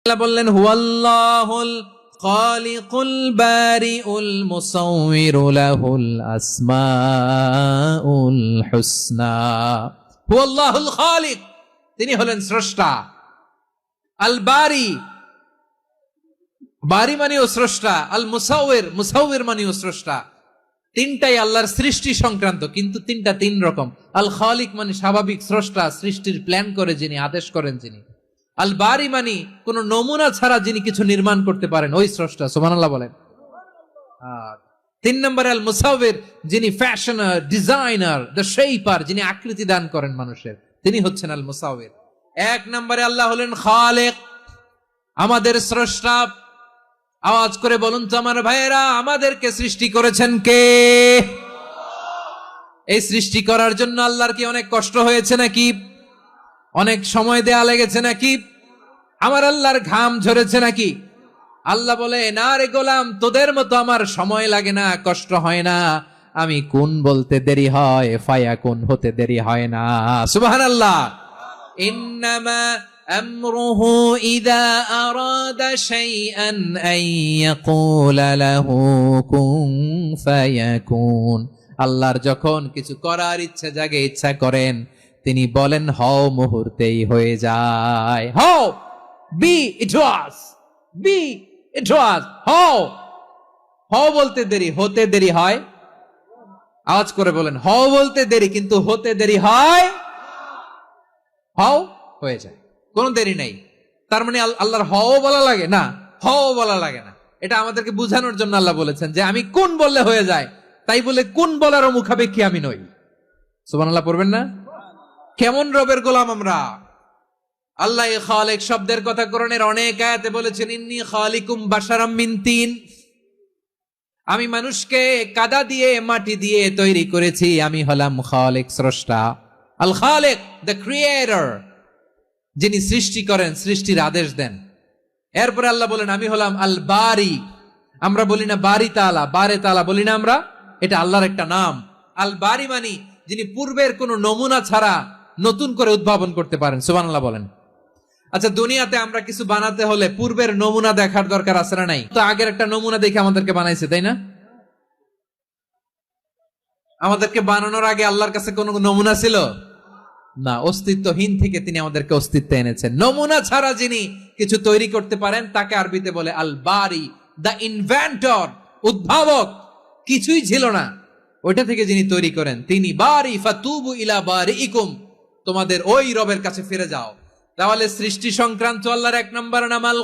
আল্লাহ বললেন হুয়াল্লাহুল খালিকুল বারিউল মুসাউবিরু লাহুল আসমাউল হুসনা। হুয়াল্লাহুল খালিক, তিনি হলেন স্রষ্টা। আল বারি, বারি মানেও স্রষ্টা। আল মুসাউবির, মুসাউবির মানেও স্রষ্টা। তিনটাই আল্লাহর সৃষ্টি সংক্রান্ত, কিন্তু তিনটা তিন রকম। আল খালিক মানে স্বাভাবিক স্রষ্টা, সৃষ্টির প্ল্যান করে যিনি, আদেশ করেন যিনি। আল বারি মানি কোন নমুনা ছাড়া যিনি কিছু নির্মাণ করতে পারেন, ওই স্রষ্টা। সুবহানাল্লাহ বলেন। তিন নম্বরে আল মুসাউবির, যিনি ফ্যাশনার, ডিজাইনার, দ্য শেপার, যিনি আকৃতি দান করেন মানুষের, তিনি হচ্ছেন আল মুসাউবির। এক নম্বরে আল্লাহ হলেন খালেক, আমাদের স্রষ্টা। আওয়াজ করে বলুন তো আমার ভাইয়েরা, আমাদেরকে সৃষ্টি করেছেন কে? এই সৃষ্টি করার জন্য আল্লাহর কি অনেক কষ্ট হয়েছে নাকি? অনেক সময় দেয়া লেগেছে নাকি? আমার আল্লাহর ঘাম ঝরেছে নাকি? আল্লাহ বলে, না রে গোলাম, তোদের মতো আমার সময় লাগে না, কষ্ট হয় না। আমি কোন বলতে দেরি হয়, ফায়াকুন হতে দেরি হয় না। সুবহানাল্লাহ। ইন্নামা আমরুহু ইযা আরাদা শাইআন আন ইয়াকুলা লাহু কুন ফায়াকুন। আল্লাহর যখন কিছু করার ইচ্ছা জাগে, ইচ্ছা করেন, তিনি বলেন হও, মুহূর্তেই হয়ে যায়। হও, বি ইট ওয়াজ, বি ইট ওয়াজ। হও, হও বলতে দেরি, হতে দেরি হয়। আওয়াজ করে বলেন, হও বলতে দেরি, কিন্তু হতে দেরি হয়। হও, হয়ে যায়, কোনো দেরি নাই। তার মানে আল্লাহর হও বলা লাগে না, হও বলা লাগে না। এটা আমাদেরকে বুঝানোর জন্য আল্লাহ বলেছেন যে আমি কোন বললে হয়ে যায়, তাই বলে কোন বলারও মুখাপেক্ষী আমি নই। সুবহানাল্লাহ পড়বেন না? কেমন রবের গোলাম আমরা! আল্লাহ খালিক শব্দের কথা কোরআনের অনেক আয়াতে বলেছেন, ইন্নী খালিকুম বাশারাম মিন তিন। আমি মানুষকে কাদা দিয়ে, মাটি দিয়ে তৈরি করেছি। আমি হলাম খালিক, স্রষ্টা। আল খালিক, দ্য ক্রিয়েটর, যিনি সৃষ্টি করেন, সৃষ্টির আদেশ দেন। এরপরে আল্লাহ বলেন আমি হলাম আল বারি। আমরা বলি না বারি তাআলা, বারে তাআলা বলি না আমরা, এটা আল্লাহর একটা নাম। আল বারি মানি যিনি পূর্বের কোন নমুনা ছাড়া নতুন করে উদ্ভাবন করতে পারেন। সুবহানাল্লাহ বলেন। আচ্ছা, দুনিয়াতে আমরা কিছু বানাতে হলে পূর্বের নমুনা দেখার দরকার আছে না নাই? তো আগের একটা নমুনা দেখে আমাদেরকে বানাইছে, তাই না? আমাদেরকে বানানোর আগে আল্লাহর কাছে কোনো নমুনা ছিল না, অস্তিত্বহীন থেকে তিনি আমাদেরকে অস্তিত্ব এনেছেন। নমুনা ছাড়া যিনি কিছু তৈরি করতে পারেন, তাকে আরবিতে বলে আল বারি, দ্য ইনভেন্টর, উদ্ভাবক। কিছুই ছিল না, ওইটা থেকে যিনি তৈরি করেন, তিনি বারি। ফাতুবু ইলা বারিইকুম, তোমাদের ওই রবের কাছে ফিরে যাও। তাহলে সৃষ্টি সংক্রান্ত আল্লাহর এক নম্বর নাম আল